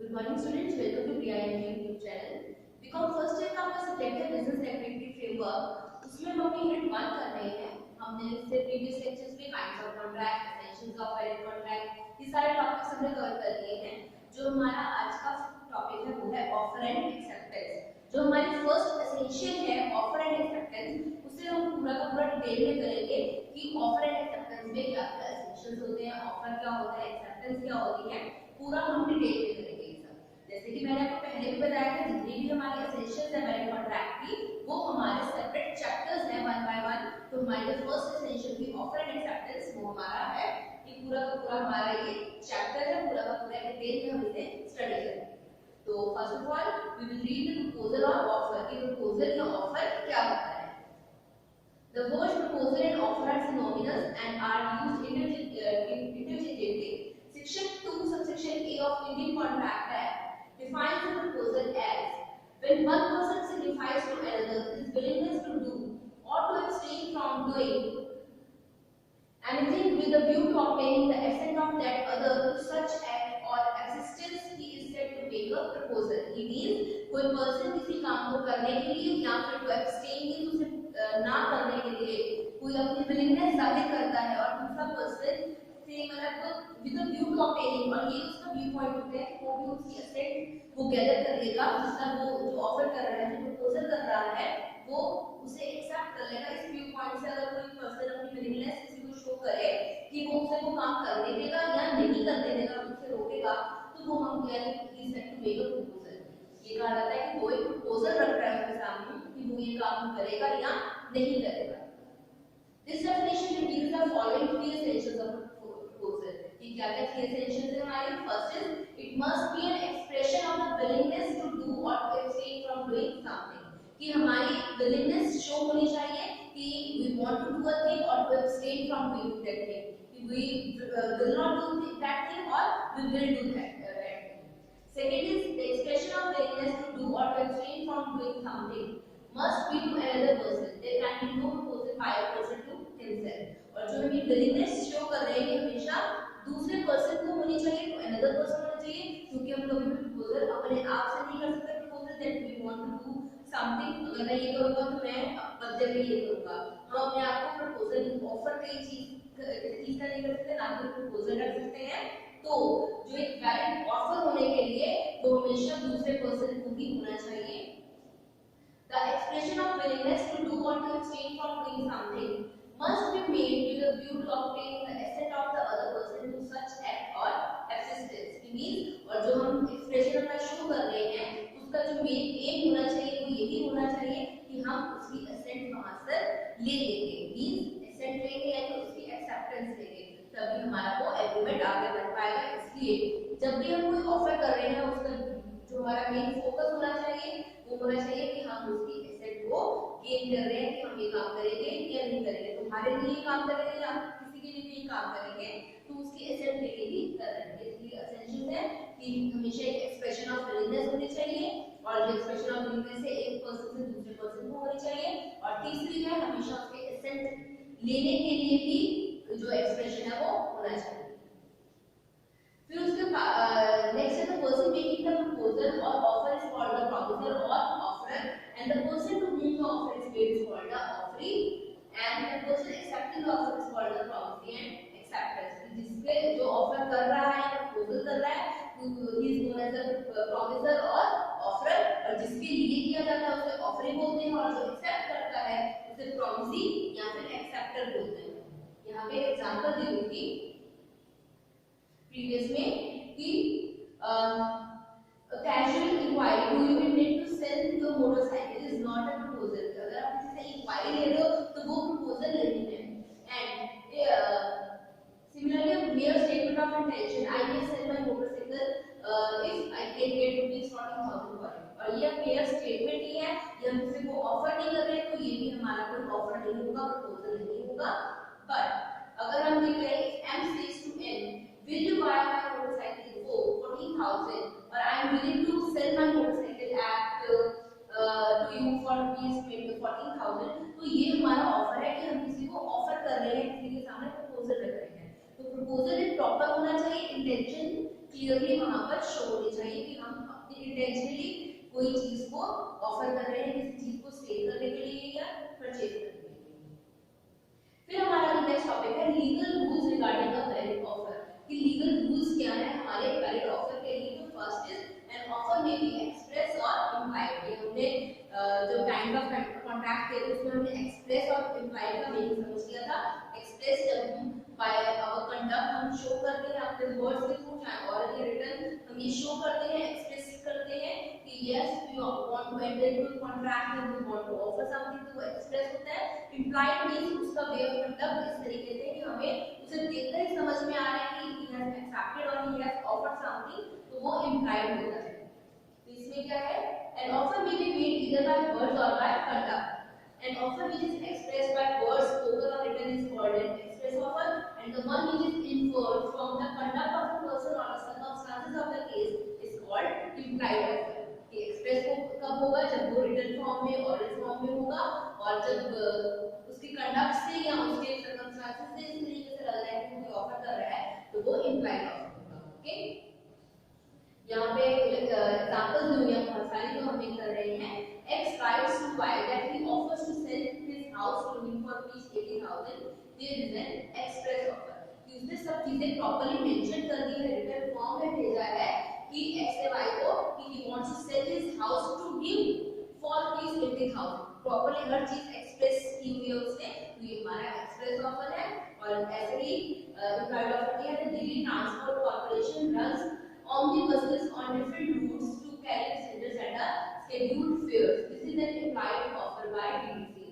Good morning students, welcome to PIM YouTube channel. BCom first year का आपका subject है business activity framework. उसमें हम अपनी यूनिट 1 कर रहे हैं। हमने इससे प्रीवियस लेक्चर्स में kinds of contract, essentials of direct contract, ये सारे टॉपिक्स हमने कवर कर लिए हैं। जो हमारा आज का टॉपिक है वो है ऑफर एंड एक्सेप्टेंस। जो हमारी फर्स्ट एसेंशियल है ऑफर एंड एक्सेप्टेंस, उसे हम पूरा का पूरा डिटेल में करेंगे कि ऑफर एंड एक्सेप्टेंस में क्या क्या एसेंशियल्स होते हैं, ऑफर क्या होता है, एक्सेप्टेंस क्या होती है, पूरा हम डिटेल में करेंगे। जैसे कि मैंने आपको पहले भी बताया था, जितनी भी हमारी एसेंशियल्स है डायरेक्ट कॉन्ट्रैक्ट की, वो हमारे सेपरेट चैप्टर्स हैं वन बाय वन। तो हमारी जो फर्स्ट एसेंशियल की ऑफर एंड एक्सेप्टेंस वो हमारा है, ये पूरा का पूरा हमारा ये चैप्टर है, पूरा का पूरा डिटेल में हम इसे स्टडी करेंगे। तो first of all we will read the proposal और ऑफर। कि प्रपोजल या ऑफर क्या होता है। The words proposal and offer are synonymous and are used interchangeably. Section 2 subsection A of Indian Contract Act defines the proposal as when one person signifies to another his willingness to do or to abstain from doing anything with a view to obtaining the assent of that other to such act or existence, he is said to make a proposal. It means कोई person किसी काम को करने के लिए या फिर to abstain means उसे ना करने के लिए कोई अपनी willingness जाहिर करता है, और दूसरा person से मतलब with a view to obtaining, और ये उसका व्यू पॉइंट होता है कि वो भी उसकी assent वो गैदर कर लेगा, मतलब वो जो ऑफर कर रहा है, जो प्रपोजल कर रहा है, वो उसे एक्सेप्ट कर लेगा। इस व्यू पॉइंट से अगर कोई पर्सन अपनी विलिंगनेस किसी को शो करे कि वो उसे वो काम करने देगा या नहीं करने देगा, उसे रोकेगा, तो वो हम क्या है कि said to make a proposal. ये कहा जाता है कि वो एक प्रपोजल रख रहा है उसके सामने कि वो ये काम करेगा या नहीं करेगा। This definition reveals the following three essentials of proposal. ये क्या क्या थ्री एसेंशियल्स हैं हमारे। First is it must be an expression of the willingness to do और to abstain from doing something. कि हमारी विलिंगनेस शो होनी चाहिए कि we want to do a thing और to abstain from doing that thing, कि we will not do that thing और we will do that. Second is the expression of willingness to do or to abstain from doing something must be to another person. There can be no proposal by a person to himself. और जो हम ये willingness show कर रहे हैं हमेशा दूसरे person को होनी चाहिए, तो another person होना चाहिए, क्योंकि हम लोग proposal अपने आप से नहीं कर सकते। proposal that we want to do something, अगर मैं ये करूँगा तो मैं बदले में ये करूँगा। हम अपने आप को proposal offer कई चीज नहीं कर सकते, ना तो proposal रख सकते हैं। तो जो एक वैलिड ऑफर होने के लिए वो हमेशा दूसरे पर्सन को ही होना चाहिए। The expression of willingness to do or to abstain from doing something must be made with a view to obtaining the assent of the other person to such act or existence. It means, और जो हम expression अपना show कर रहे हैं उसका जो main M होना चाहिए वो यही होना चाहिए कि हम उसकी assent वहां से ले लेंगे। मींस assent लेंगे या तो उसकी एक्सेप्टेंस लेंगे, तभी हमारा वो एग्रीमेंट आगे बढ़ पाएगा। इसलिए जब भी हम कोई ऑफर कर रहे हैं उसका जो हमारा मेन फोकस होना चाहिए वो होना चाहिए कि हम उसकी एसेट को गेन कर रहे हैं, कि हम ये काम करेंगे या नहीं करेंगे। तुम्हारे लिए ये काम करेंगे या किसी के लिए भी ये काम करेंगे तो उसकी एसेट लेके ही कर रहे हैं। इसलिए एसेंशियल है कि हमेशा एक एक्सप्रेशन ऑफ विलिंगनेस होनी चाहिए, और जो एक्सप्रेशन ऑफ विलिंगनेस है एक पर्सन से दूसरे पर्सन को होनी चाहिए, और तीसरी है हमेशा उसके एसेट लेने के लिए ही जो एक्सप्रेशन है वो होना चाहिए। फिर उसके नेक्स्ट है the person making the proposal और offer is called the promisor और offerer, and the person to whom the offer is made is called the offeree, and the person accepting the offer is called the promisee and acceptors। जिसके जो offer कर रहा है या proposal कर रहा है he is known as the promiser और ऑफरर, और जिसके लिए किया जाता है उसे ऑफरी बोलते हैं, और जो एक्सेप्ट करता है उसे प्रॉमिसी या फिर एक्सेप्टर बोलते हैं। यहाँ पे एग्जांपल दी हुई थी प्रीवियस में कि casual inquiry, do you intend to sell your motorcycle is not a proposal. अगर आप किसी से इंक्वायरी ले रहे हो तो वो प्रपोजल नहीं है। And similarly mayor statement of intention, I will sell my motorcycle if I can get rupees 40,000 for it, और ये मेयर स्टेटमेंट ही है, ये हम किसी को ऑफर नहीं कर रहे तो ये भी हमारा कोई ऑफर नहीं होगा, प्रपोजल नहीं होगा। बट अगर हम ये करें M says to N, will you buy my motorcycle for 14,000, or I am willing to sell my motorcycle at to you for rupees 14,000, तो ये हमारा ऑफर है कि हम किसी को ऑफर कर रहे हैं, किसी के सामने प्रपोजल रख रहे हैं। तो प्रपोजल एक प्रॉपर होना चाहिए, इंटेंशन क्लियर क्लियरली वहां पर शो होनी चाहिए कि हम अपनी इंटेंशनली कोई चीज को ऑफर कर रहे हैं, किसी चीज को सेल करने के लिए या परचेज करने के लिए। फिर हमारा नेक्स्ट टॉपिक है legal rules regarding a valid offer, कि लीगल रूल्स क्या है हमारे वैलिड ऑफर के लिए। तो first is an offer may be express और इम्प्लाइड। ये हमने जो काइंड ऑफ कॉन्ट्रैक्ट थे उसमें हमने एक्सप्रेस और इम्प्लाइड का मीनिंग समझ लिया था। एक्सप्रेस जब हम बाय आवर कंडक्ट हम शो करते हैं अपने वर्ड्स के थ्रू, चाहे ऑरली रिटन, हम ये शो करते हैं, एक्सप्रेस करते हैं कि yes we want to enter into contract and we want to offer something, तो वो एक्सप्रेस होता है। इम्प्लाइड मींस उसका वे ऑफ कंडक्ट इस तरीके से कि हमें उसे देखकर ही समझ में आ रहा है कि ही हैज एक्सेप्टेड और ही हैज ऑफर्ड समथिंग, तो वो इम्प्लाइड होता है। तो इसमें क्या है, an offer may be made either by words और by conduct. An offer which is expressed by words, spoken or written is called an express offer, and the one which is inferred from the conduct of the person or the circumstances of the case is called implied offer. ये express कब होगा, जब वो written form में, oral form में होगा, और जब उसकी conduct से या उसके circumstances से इस तरीके से लग रहा है कि कोई offer कर रहा है, तो वो implied offer होगा। Okay? यहाँ पे एग्जांपल्स दूंगी हम बहुत सारी, तो हम ये कर रहे हैं X writes to Y that he offers to sell his house to him for rupees 80,000. There is an express offer. इसने सब चीजें प्रॉपर्ली मेंशन कर दी है, रिटन फॉर्म में भेजा है कि X से Y को कि he wants to sell his house to him for rupees 80,000. Properly हर चीज एक्सप्रेस की हुई है उसने, तो ये हमारा एक्सप्रेस ऑफर है। और ऐसे ही इम्प्लाइड ऑफर किया है, Delhi transport corporation runs omnibuses on different routes to carry passengers at a scheduled fares. This is an implied offer by DTC.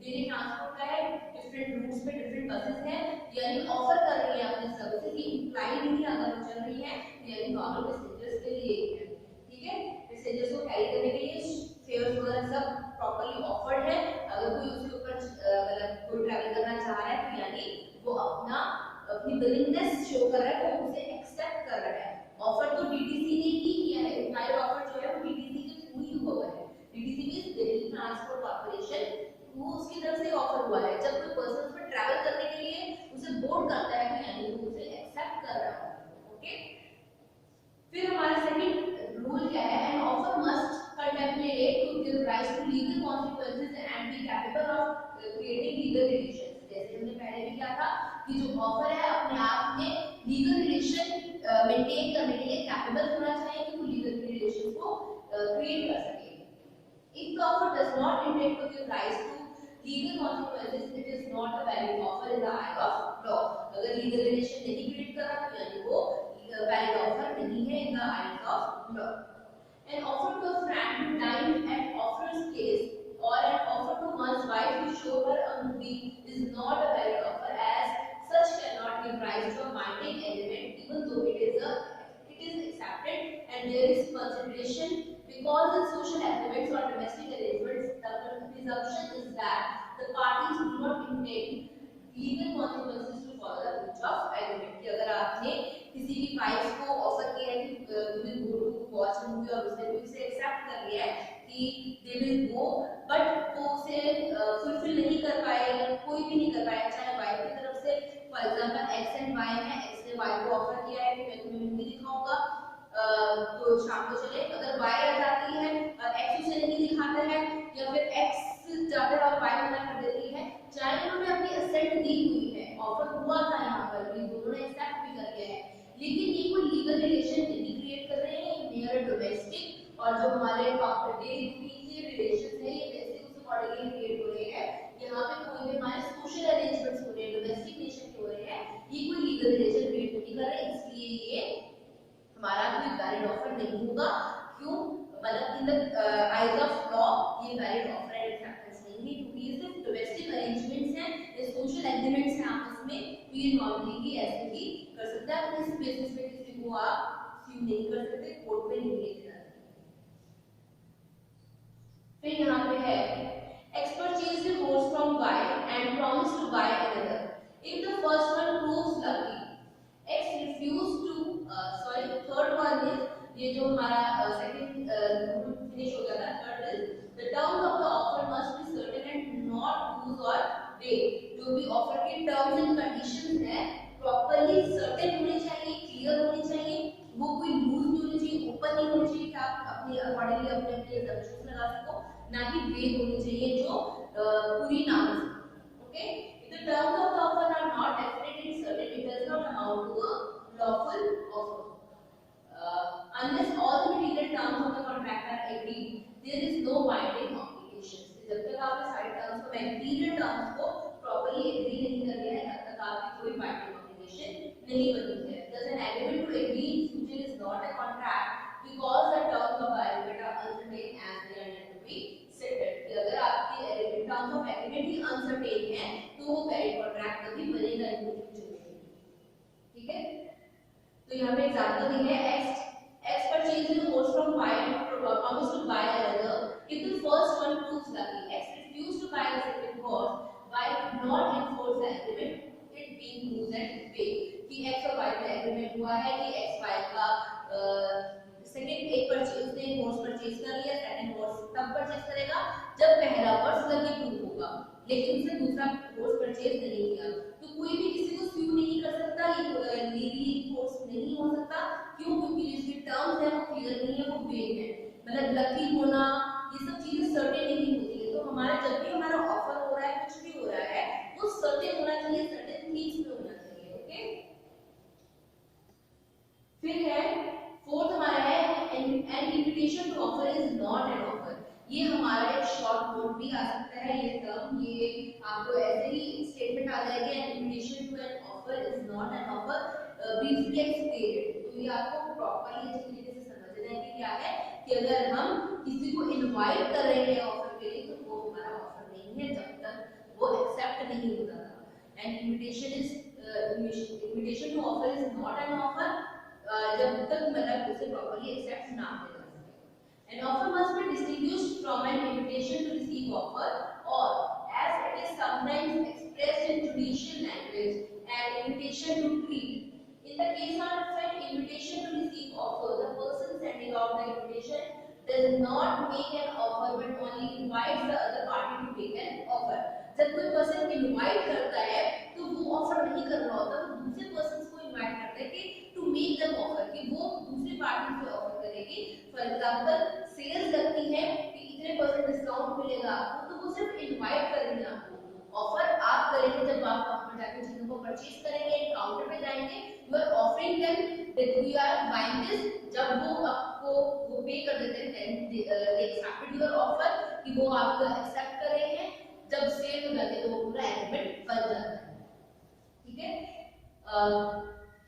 Delhi transport का है, डिफरेंट रूट्स पे डिफरेंट बसेस हैं, यानी ऑफर कर रही है अपनी सर्विसेज की, इम्प्लाइड नहीं अगर चल रही है, यानी नॉर्मल पैसेंजर्स के लिए है। ठीक है, पैसेंजर्स को कैरी करने के लिए फेयर्स वगैरह सब प्रॉपर्ली ऑफर्ड है। अगर कोई उसके ऊपर मतलब कोई ट्रैवल करना चाह रहा है तो यानी वो अपनी विलिंगनेस शो कर रहा है, वो उसे एक्सेप्ट कर रहा है। ऑफर तो डीटीसी ने ही किया है, इम्प्लाइड ऑफर जो है वो डीटीसी के थ्रू ही हुआ है। DTC means Delhi transport corporation, वो उसकी तरफ से ऑफर हुआ है। जब कोई पर्सन उस पर ट्रैवल करने के लिए उसे बोर्ड करता है तो यानी वो उसे एक्सेप्ट कर रहा है। ओके, फिर हमारा सेकंड रूल क्या है, an offer must contemplate to give rise to legal consequences and be capable of creating legal relations. जैसे हमने पहले भी किया था कि जो ऑफर है अपने आप में लीगल रिलेशन मेंटेन करने के लिए कैपेबल होना चाहिए कि वो लीगल रिलेशन को क्रिएट कर सके। If the offer does not intend to give rise to legal consequences, it is not a valid offer in the eye of law. अगर legal relation नहीं create कर रहा तो यानी वो valid offer नहीं है in the eyes of law. An offer to a friend to dine at offer's place or an offer to one's wife to show her a movie is not a valid offer, as such cannot give rise to a binding element, even though it is accepted and there is consideration. Because in social agreements or domestic arrangements, the presumption is that the parties do not intend legal consequences to follow the breach of agreement. कि अगर आपने किसी की wife को offer किया है कि तुम्हें गो टू वॉच मूवी और उसने भी उसे एक्सेप्ट कर लिया है कि दे विल गो, बट वो उसे फुलफिल नहीं कर पाए, कोई भी नहीं कर पाया, चाहे वाइफ की तरफ से for example X and Y है, एक्स ने वाई को ऑफर किया है कि मैं तुम्हें मूवी दिखाऊंगा तो शाम को चले, अगर वाई आ जाती है और एक्स उसे नहीं दिखाता है या फिर एक्स जाता है और वाई मना कर देती है, चाहे उन्होंने अपनी असेंट दी हुई है, ऑफर हुआ था यहाँ पर भी दोनों ने एक्सेप्ट भी कर लिया है, लेकिन ये कोई लीगल रिलेशन नहीं क्रिएट कर रहे हैं, मेयर डोमेस्टिक और जो हमारे डेली के रिलेशंस है ये वैसे उस अकॉर्डिंगली क्रिएट हो रहे हैं। यहाँ पे कोई भी हमारे सोशल अरेंजमेंट्स हो रहे हैं, डोमेस्टिक नेशन के हो रहे हैं, ये कोई लीगल रिलेशन क्रिएट नहीं कर रहे, इसलिए ये हमारा कोई वैलिड ऑफर नहीं होगा। क्यों, मतलब in the eyes of law ये वैलिड ऑफर एंड एक्सेप्टेंस नहीं है, क्योंकि ये सिर्फ डोमेस्टिक अरेंजमेंट्स हैं, ये सोशल एग्रीमेंट्स हैं आपस में, तो ये नॉर्मली ही ऐसे ही कर सकते हैं। अपने इस बेसिस पे किसी को आप स्यू नहीं कर सकते, कोर्ट में नहीं लेके जा सकते। फिर यहाँ पे है X purchased a horse from Y and promised to buy another. If the first one proves lucky, X refused to third one is ये जो हमारा सेकंड फिनिश हो गया था, third is the terms of the offer must be certain and not lose or break. जो भी offer के terms and conditions है प्रॉपर्ली सर्टेन होने चाहिए, क्लियर होनी चाहिए, वो अकॉर्डिंगली अपने अपने assumptions लगा सको, ना कि वेग होनी चाहिए जो पूरी ना हो सके। Okay, if the terms of the offer are not definitely certain, it does not amount to a lawful offer. Unless all the material terms of the contract are agreed, there is no binding obligations. जब तक आपने सारे terms को material terms को properly agree नहीं कर लिया है, तब तक आपकी कोई binding obligation नहीं बनी है. Thus, an agreement to agree in future is not a contract because the terms of the agreement are uncertain as they are yet to be settled. कि अगर आपकी terms of agreement he uncertain है, तो वो contract कभी बनेगा नहीं future में. ठीक है? तो यहाँ पे एग्जांपल दी है X purchases goods from Y and promised to buy another. If the first one proves lucky, X refused to buy the second horse. Y could not enforce the agreement, it being lose and pay. कि X और Y में agreement हुआ है कि X Y का second एक purchase उसने एक horse परचेज कर लिया, सेकंड horse तब परचेज करेगा जब पहला horse लकी प्रूव होगा, लेकिन उसने दूसरा horse परचेज नहीं किया, तो कोई भी किसी को स्यू नहीं कर सकता, ये लीगली फोर्स नहीं हो सकता. क्यों? क्योंकि जिसके टर्म्स है वो क्लियर नहीं है, वो वेग है. मतलब लकी होना ये सब चीजें सर्टेन नहीं होती है. तो हमारा जब भी हमारा ऑफर हो रहा है, कुछ भी हो रहा है, वो सर्टेन होना चाहिए, सर्टेन थिंग्स पे होना चाहिए. ओके, फिर है फोर्थ हमारा है an invitation to offer is not an offer. ये हमारा एक शॉर्ट नोट भी आ सकता है, ये टर्म, ये आपको ऐसे ही स्टेटमेंट आ जाएगा, an invitation to an offer is not an offer briefly explained. तो ये आपको प्रॉपर्ली अच्छी तरीके से समझना है कि क्या है कि अगर हम किसी को इनवाइट कर रहे हैं ऑफर के लिए, तो वो हमारा ऑफर नहीं है जब तक वो एक्सेप्ट नहीं होता. An invitation to offer is not an offer जब तक मतलब उसे प्रॉपर्ली एक्सेप्ट ना किया जा सके. An offer must be distinguished from an invitation to receive offer, or as it is sometimes expressed in judicial language, an invitation to treat. In the case of an invitation to receive offer, the person sending out the invitation does not make an offer but only invites the other party to make an offer. जब कोई person invite करता है तो वो offer नहीं कर रहा होता, वो दूसरे पर्सन को इनवाइट करता है कि टू मेक देम ऑफर, कि वो दूसरी पार्टी को ऑफर करेगी. फॉर एग्जांपल सेल्स लगती है कि इतने परसेंट डिस्काउंट मिलेगा आपको, तो वो सिर्फ इनवाइट करेंगे आपको. ऑफर आप करेंगे जब आप वहां पर जाकर चीजों को परचेज करेंगे, काउंटर पे जाएंगे, you are offering them that we are buying this. जब वो आपको वो पे कर देते हैं, then they accepted your offer, कि वो आपको एक्सेप्ट कर रहे हैं. जब सेल हो जाती है तो वो पूरा एग्रीमेंट बन जाता है. ठीक है,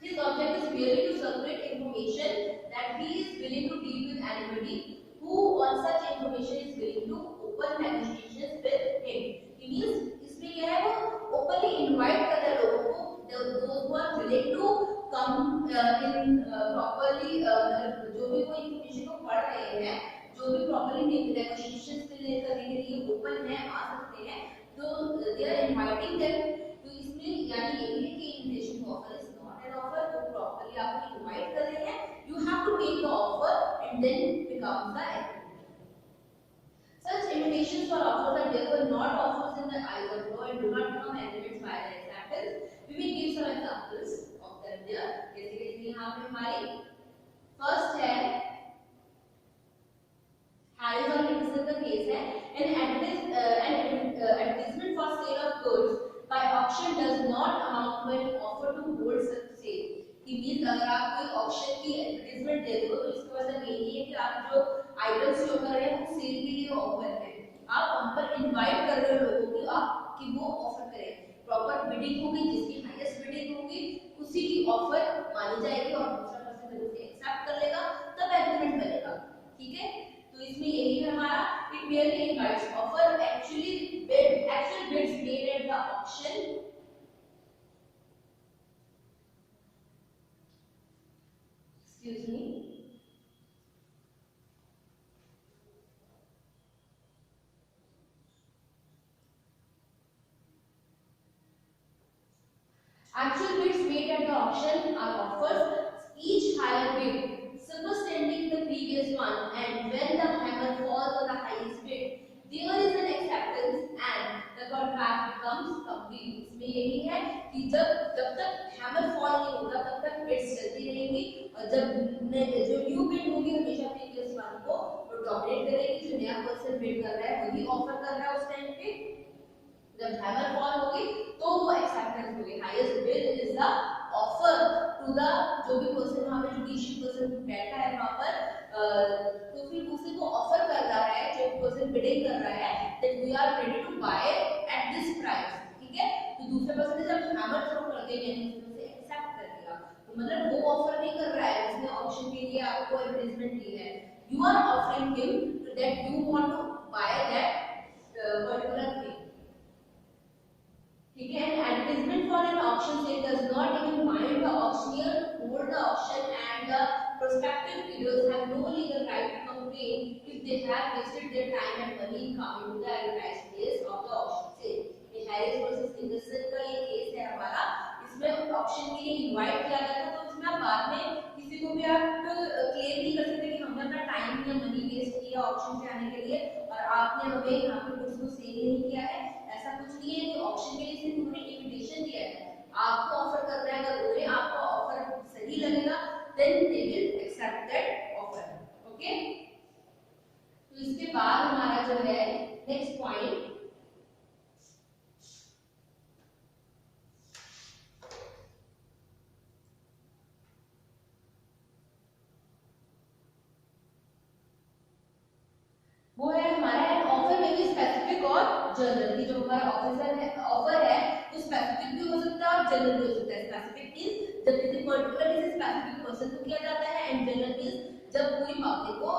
his object is merely to circulate information that he is willing to deal with anybody who on such information is willing to open negotiations with him. It means इसमें क्या है, वो openly invite कर रहे हैं लोगों को, those who are willing to come in properly, जो भी कोई information को पढ़ रहे हैं, जो भी properly negotiations के लिए करने के लिए open है, आ सकते हैं, तो they are inviting them. तो इसमें यानी यही है कि invitation to offer is not an offer. वो properly आपको invite कर रहे हैं, you have to make the offer and then become the agreement. Such invitations for offers are therefore not offers in the eyes of law and do not become agreements by the acceptance. We will give some examples of them there. जैसे कि यहाँ पे हमारी first है Harris और Nicholson का case है, an advertisement for sale of goods by auction does not amount to an offer to hold such sale. कि मींस अगर आप कोई ऑक्शन की एडवर्टाइजमेंट दे दो, तो इसका मतलब ये नहीं है कि आप जो आइटम्स शो कर रहे हैं वो सेल के लिए ऑफर है. आप वहां पर इनवाइट कर रहे हो लोगों को आप कि वो ऑफर करें. प्रॉपर बिडिंग होगी, जिसकी हाईएस्ट बिडिंग होगी उसी की ऑफर मानी जाएगी और दूसरा पर्सन जब उसे एक्सेप्ट कर लेगा तब एग्रीमेंट बनेगा. ठीक है, तो इसमें यही है हमारा, it merely invites offer actual bids made at the auction excuse me actual bids made at the auction are offers, each higher bid superseding the previous one, and when the hammer falls on the highest bid, there is an acceptance and the contract becomes complete. इसमें यही है कि जब तक hammer fall नहीं होगा तब तक bids चलती रहेंगी, और जब जो न्यू bid होगी हमेशा previous one को डोमिनेट करेगी, जो नया पर्सन बिड कर रहा है वही ऑफर कर रहा है उस टाइम पे। जब हैमर फॉल होगी तो वो एक्सेप्टेंस होगी, highest bid is the offer to the, जो भी पर्सन वहां पे जुडिशियल पर्सन बैठा है वहां पर, तो फिर उसी को ऑफर कर रहा है, जो पर्सन बिडिंग कर रहा है that we are ready to buy at this price, ठीक है। तो दूसरे पर्सन ने जब हैमर थ्रो कर दिया यानी उसमें से एक्सेप्ट कर लिया, तो मतलब वो ऑफर नहीं कर रहा है जिसने ऑप्शन के लिए आपको एडवर्टाइजमेंट दी है, you are offering him that you want to buy that particular thing, ठीक है। An advertisement for an auction sale does not even bind the auctioneer to hold the auction, and the prospective bidders have no legal right to complain if they have wasted their time and money in coming to the advertised place of the auction sale। ये Harris versus industrial का ये case है हमारा, इसमें auction के लिए invite किया गया था, तो इसमें आप बाद में किसी को भी आप क्लेम नहीं कर सकते कि हमने अपना टाइम या मनी वेस्ट किया ऑक्शन से आने के लिए और आपने हमें यहाँ पे कुछ को सेल नहीं किया है, ऐसा कुछ नहीं है। कि ऑक्शन के लिए सिर्फ उन्होंने इनविटेशन दिया है, आपको ऑफर कर रहा है, अगर उन्हें आपका ऑफर सही लगेगा then they will accept that offer, okay. तो इसके बाद हमारा जो है नेक्स्ट पॉइंट, वो है हमारा एन ऑफर में भी स्पेसिफिक और जनरल, की जो हमारा ऑफिसर है ऑफर है वो स्पेसिफिक भी हो सकता है और जनरल भी हो सकता है। स्पेसिफिक मींस जब किसी पर्टिकुलर किसी स्पेसिफिक पर्सन को किया जाता है, एंड जनरल मींस जब पूरी पब्लिक को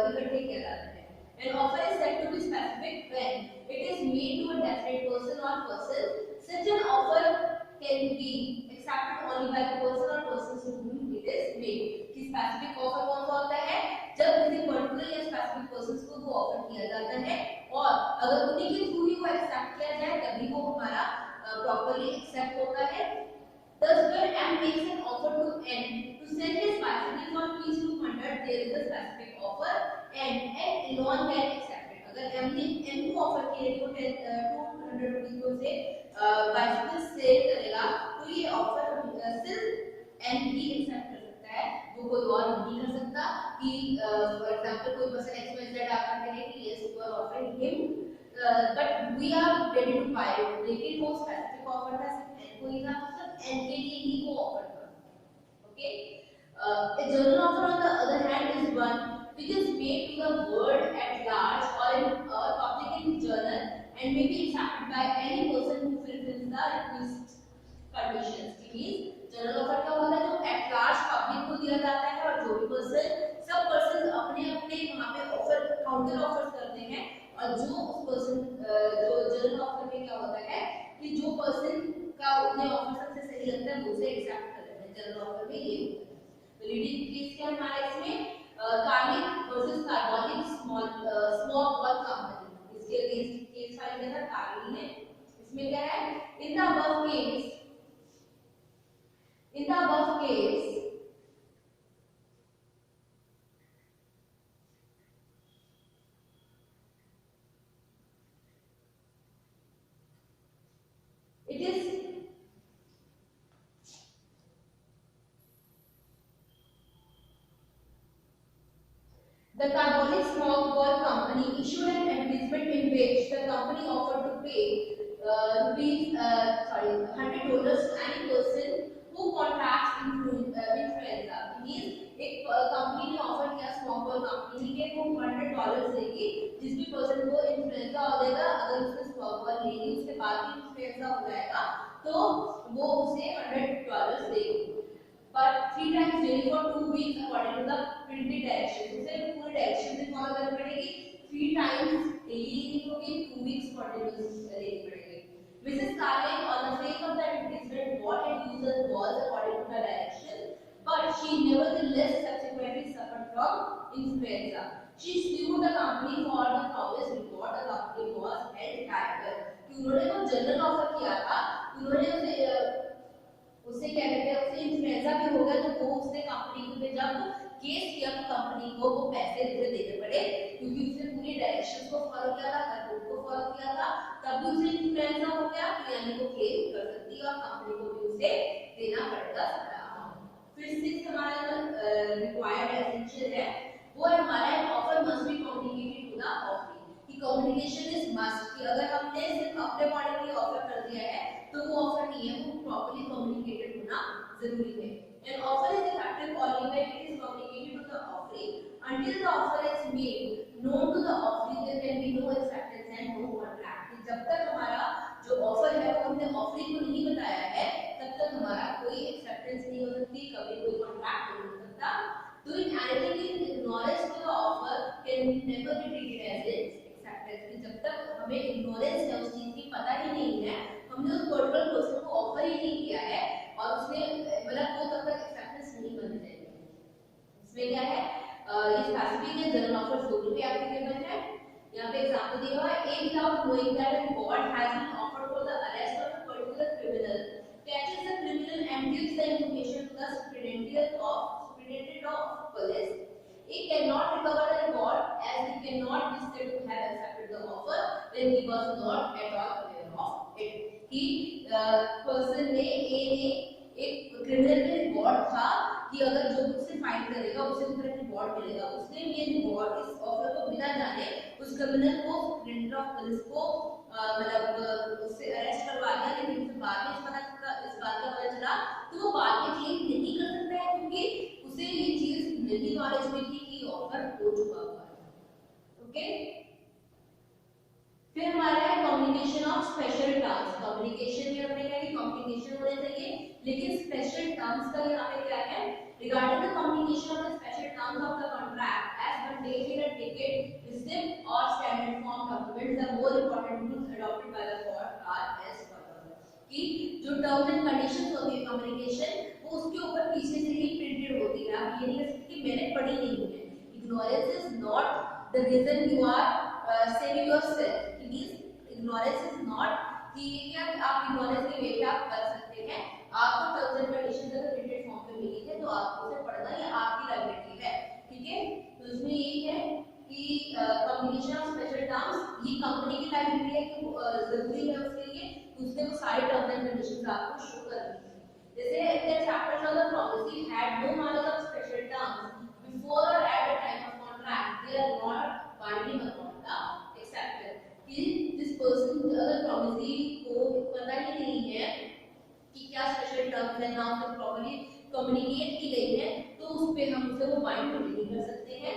इकट्ठे किया जाता है। An offer is said to be specific when it is made to a definite person or person. Such an offer can be accepted only by the person or persons to whom it is made। कि specific offer कौन सा होता है, जब किसी particular या specific person को वो ऑफर किया जाता है और अगर उन्हीं के थ्रू ही वो एक्सेप्ट किया जाए तभी वो हमारा प्रॉपर्ली एक्सेप्ट होता है। Thus, when M makes an offer to N to sell his bicycle for P's 200, there is a specific offer and N alone can accept it। अगर M ने N को ऑफर किया तो 200 रुपीस को से bicycle cell करेगा, तो ये ऑफर सिर्फ N ही एक्सेप्ट कर सकता है, वो कोई और नहीं कर सकता। कि फॉर एग्जांपल कोई पर्सन एक्स वाई जेड आकर कहे कि yes you are offering him but we are ready to buy it, लेकिन वो स्पेसिफिक ऑफर था सिर्फ N को ही था, मतलब N के लिए ही वो ऑफर था, okay. A general offer on the other hand is one which is made to the world at large or in public in journal and may be accepted by any person who fulfills the requisite conditions। Means general offer क्या होता है, जो at large public को दिया जाता है और जो भी पर्सन सब पर्सन अपने अपने वहां पे ऑफर काउंटर ऑफर्स करते हैं, और जो उस पर्सन जो जनरल ऑफर में क्या होता है कि जो पर्सन का उन्हें ऑफर सबसे सही लगता है वो उसे एक्सेप्ट कर लेते हैं। जनरल ऑफर में ये होता है। तो लीडिंग केस क्या हमारा इसमें Carlill versus Carbolic smoke ball company, इसके अगेंस्ट केस फाइल किया था कार्लिक ने। इसमें क्या है, in the above case it is the Carbonic Small Ball Company issued an advertisement in which the company offered to pay $100 to any person who contracts influenza। Means एक company ने offer किया small ball company के वो $100 देगी जिस भी person को influenza हो जाएगा, अगर उसने स्मॉल बॉल ले ली उसके बाद भी इन्फ्लुएंजा हो जाएगा तो वो उसे $100 देगी, but 3 times daily for 2 weeks according to the printed directions। उसे पूरे डायरेक्शन से फॉलो करनी पड़ेगी, 3 times daily नहीं होगी, 2 weeks continuous लेनी पड़ेगी। Mrs. Carlin on the face of the advertisement what had used was according to the direction, but she nevertheless subsequently suffered from influenza। She sued the company for the promise report the company was held liable। कि उन्होंने वो general offer किया था, उन्होंने उसे क्या कहते हैं उसे इन्फ्लुएंजा भी हो गया, तो वो उसने कंपनी पे जब केस किया तो कंपनी को वो पैसे उसे देने पड़े क्योंकि उसने पूरी डायरेक्शंस को फॉलो किया था, कंट्रोल को फॉलो किया था, तब भी उसे इन्फ्लुएंजा हो गया, तो यानी वो क्लेम कर सकती है और कंपनी को भी उसे देना पड़ेगा। फिर सिक्स हमारा रिक्वायर्ड एसेंशियल है वो है हमारा offer must be communication is must कि अगर हमने सिर्फ अपने बॉडी के लिए ऑफर कर दिया है तो वो ऑफर नहीं है, वो प्रॉपर्ली कम्युनिकेटेड होना जरूरी है। An offer is effective only when it is communicated to the offering. Until the offer is made known to the offering, there can be no acceptance and no contract. जब तक हमारा जो offer है वो हमने ऑफरिंग को नहीं बताया है तब तक हमारा कोई एक्सेप्टेंस नहीं हो सकती, कभी कोई कॉन्ट्रैक्ट नहीं हो सकता। Doing anything in ignorance to the offer can never be treated as its acceptance. जब तक हमें ignorance है, उस चीज की पता ही नहीं है, हमने उस पर्टिकुलर पर्सन को ऑफर ही नहीं किया है और उसने मतलब वो तब तक एक्सेप्टेंस नहीं बन जाएगी। इसमें क्या है, ये स्पेसिफिक है, जनरल ऑफर्स दोनों भी एप्लीकेबल है। यहाँ पे एग्जांपल दिया हुआ है, a without knowing that a reward has been offered for the arrest of a particular criminal catches the criminal and gives the information to the superintendent of police. He cannot recover the reward as he cannot be said to have accepted the offer when he was not at all aware of it. कि person ने ए ने एक criminal में reward था कि अगर जो उसे फाइट करेगा उसे उस तरह रिवॉर्ड मिलेगा, उसने ये रिवॉर्ड इस ऑफर को बिना जाने उस क्रिमिनल को सुपरिटेंडेंट ऑफ पुलिस को मतलब उससे अरेस्ट करवा दिया, लेकिन उसे बाद में इस बात का पता चला तो वो बाद में क्लेम नहीं कर सकता है क्योंकि उसे ये चीज नहीं नॉलेज में थी कि ऑफर हो चुका हुआ है। ओके, फिर हमारा है communication of special terms. Communication में हमने क्या कि कम्युनिकेशन होने चाहिए, लेकिन स्पेशल टर्म्स का यहाँ पे क्या है, regarding the communication of the special terms of the contract as contained in a ticket receipt और standard form documents the more important rules adopted by the court are as follows. कि जो terms and conditions होती है communication वो उसके ऊपर पीछे से ही प्रिंटेड होती है, आप ये नहीं कह सकते कि मैंने पढ़ी नहीं है। Ignorance is not the reason you are saving yourself. It means ignorance is not कि क्या आप ignorance के वे पे आप कर सकते हैं, आपको टर्म्स एंड कंडीशंस अगर प्रिंटेड फॉर्म पे मिली है तो आपको उसे पढ़ना ये आपकी लाइबिलिटी है, ठीक है। तो इसमें यही है कि कम्युनिकेशन ऑफ स्पेशल टर्म्स ये कंपनी की लाइबिलिटी है कि जरूरी है उसके लिए उसने वो सारे टर्म्स एंड कंडीशंस आपको शो करनी है। जैसे the chapters on the promisee had no knowledge of special terms before or at the time of contract, they are not binding upon the acceptor। कि जिस पर्सन अगर promisee को पता ही नहीं है कि क्या स्पेशल टर्म्स है ना उसे प्रॉपर्ली कम्युनिकेट की गई है तो उस पे हम उसे वो बाइंड नहीं कर सकते हैं।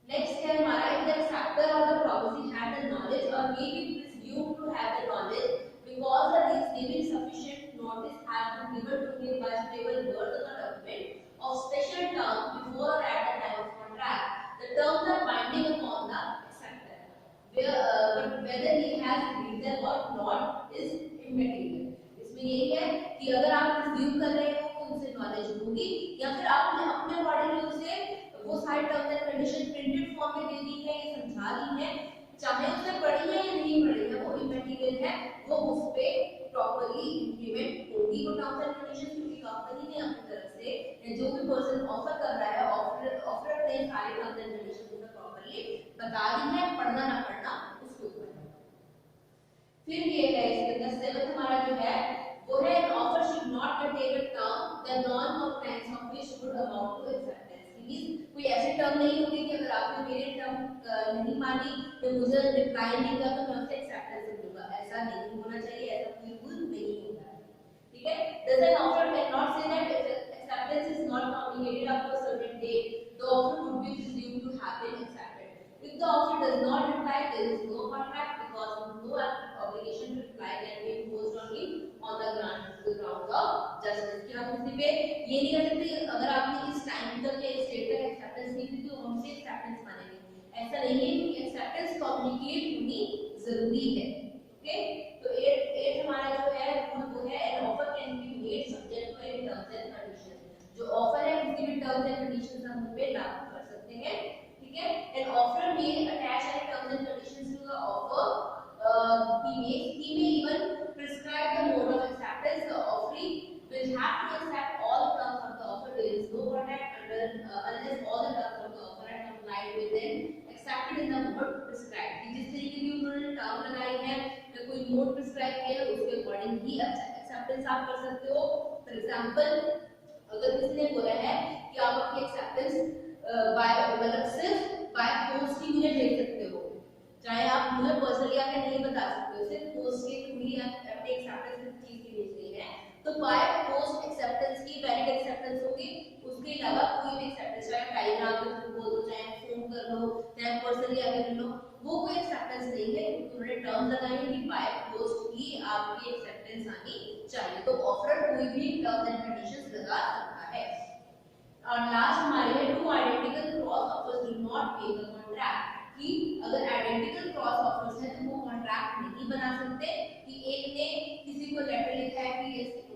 नेक्स्ट है हमारा if the acceptor or the promisee had the knowledge or may be presumed to have the knowledge because the receiving sufficient notice has been given to him by suitable words on the document of special terms before or at the time of contract, the terms are binding upon the acceptor, but whether he has read them or not is immaterial। इसमें यही है कि अगर आप presume कर रहे हो कि उनसे नॉलेज होगी या फिर आपने अपने बॉडी में उसे वो सारे terms and condition printed form में दे दी है या समझा दी है, चाहे उसने पढ़ी है या नहीं पढ़ी है वो इमैटेरियल है, वो उस पे प्रॉपर्ली इंप्लीमेंट होगी वो टर्म्स एंड कंडीशंस क्योंकि कंपनी ने अपनी तरफ से जो भी पर्सन ऑफर कर रहा है ऑफर ने सारे टर्म्स एंड कंडीशंस उसे प्रॉपर्ली बता दी है, पढ़ना ना पढ़ना उसके ऊपर है। फिर ये है इसके अंदर सेवंथ हमारा जो है वो है an offer should not contain a term the non-compliance of which would amount to acceptance। Means कोई ऐसी टर्म नहीं होगी कि अगर आपने मेरे टर्म नहीं मानी तो मुझे रिप्लाई नहीं किया तो मैं उससे एक्सेप्टेंस दूंगा, ऐसा नहीं होना चाहिए, ऐसा कोई रूल नहीं होता है, ठीक है। does an offer cannot say that if acceptance is not communicated up to a certain date the offer would be presumed to have been accepted। if the offer does not reply there is no contract because no obligation to reply can be imposed on him on the grounds of justice। कि हम किसी पे ये नहीं कर सकते अगर आपने इस टाइम तक या इस डेट तक एक्सेप्टेंस नहीं दी तो हमसे एक्सेप्टेंस मानेंगे, ऐसा नहीं है कि एक्सेप्टेंस कम्युनिकेट होनी जरूरी है, ओके। तो एट हमारा जो है वो है an offer can be made subject to any terms and conditions. जो ऑफर है उसकी भी टर्म्स एंड कंडीशंस हम उस पे लागू कर सकते हैं, ठीक है। An offer may attach any terms and conditions to the offer he may even prescribe the mode of acceptance। The offering will have to accept all the terms of the offer। There is no contract unless all the terms of the offer are complied with and accepted in the mode prescribed। जिस तरीके की उन्होंने term लगाई है या कोई mode prescribe किया है उसके अकॉर्डिंग ही एक्सेप्टेंस आप कर सकते हो। फॉर एग्जांपल अगर किसी ने बोला है कि आप अपनी एक्सेप्टेंस बाय मतलब सिर्फ बाय पोस्ट ही मुझे भेज सकते हो वर्बली आके नहीं बता सकते हो, सिर्फ पोस्ट के थ्रू ही आप अपने एक्सेप्टेंस की चीज की भेज रही है। तो बाय पोस्ट एक्सेप्टेंस की वैलिड एक्सेप्टेंस होगी, उसके अलावा कोई भी एक्सेप्टेंस, चाहे टेलीग्राम के थ्रू बोल दो, चाहे फोन कर लो, चाहे पर्सनली आके मिल लो, वो कोई एक्सेप्टेंस नहीं है, क्योंकि उन्होंने टर्म लगाए हैं कि बाय पोस्ट ही आपकी एक्सेप्टेंस आनी चाहिए। तो ऑफर कोई भी टर्म्स एंड कंडीशंस लगा सकता है। और लास्ट हमारे है two identical cross offers do not make a contract, कि अगर आइडेंटिकल क्रॉस ऑफर्स है तो वो कॉन्ट्रैक्ट नहीं बना सकते, कि एक ने किसी को लेटर लिखा है कि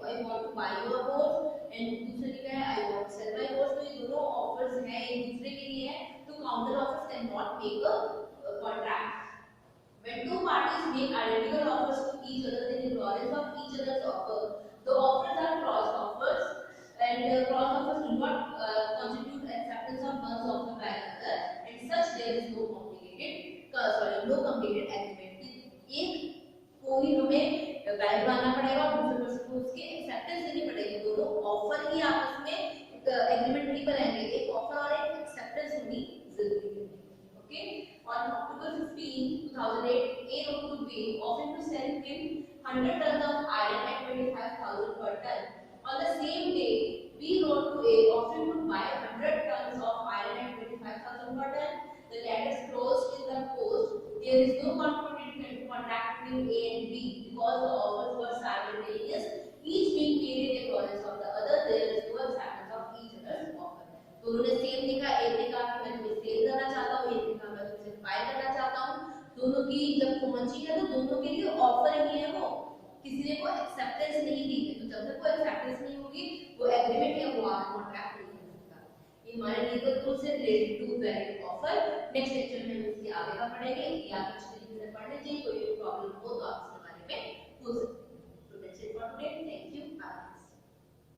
I want to buy your horse and दूसरे लिखा है I want to sell my horse, तो ये दोनों ऑफर्स हैं एक दूसरे के लिए है, तो counter offers can not make a contract. When two parties make identical offers to each other in ignorance of each other's offer, the offers are cross offers, and cross offers do not constitute acceptance of one's offer by another, and such there is no completed agreement। एक कोई हमें बैल बनाना पड़ेगा और दूसरे person को उसकी acceptance देनी पड़ेगी, दोनों ऑफर ही आपस में एग्रीमेंट नहीं बनाएंगे, एक ऑफर और एक एक्सेप्टेंस होनी जरूरी है। Okay, on October 15, 2008, A wrote to B offering to sell him 100 tons of iron at 25,000 per ton. On the same day, B wrote to A offering to buy 100 tons of iron at 25,000 per ton. The letters closed in the post. There is no contract between A and B because the offers were simultaneous, each being paid in ignorance of the other. There is no acceptance of each other's offer. तो उन्होंने same लिखा, एक ने कहा कि मैं तुम्हें cell करना चाहता हूँ, एक ने कहा मैं तुमसे बाय करना चाहता हूँ। दोनों की जब पहुंची है तो दोनों के लिए ऑफर ही है, वो किसी ने को एक्सेप्टेंस नहीं दी है, तो जब तक वो एक्सेप्टेंस नहीं होगी वो एग्रीमेंट या वो कॉन्ट्रैक्ट नहीं हो सकता। ये हमारे लीगल रूल से related to valid offer. Next lecture में हम इसके आगे का पढ़ेंगे, ये आगे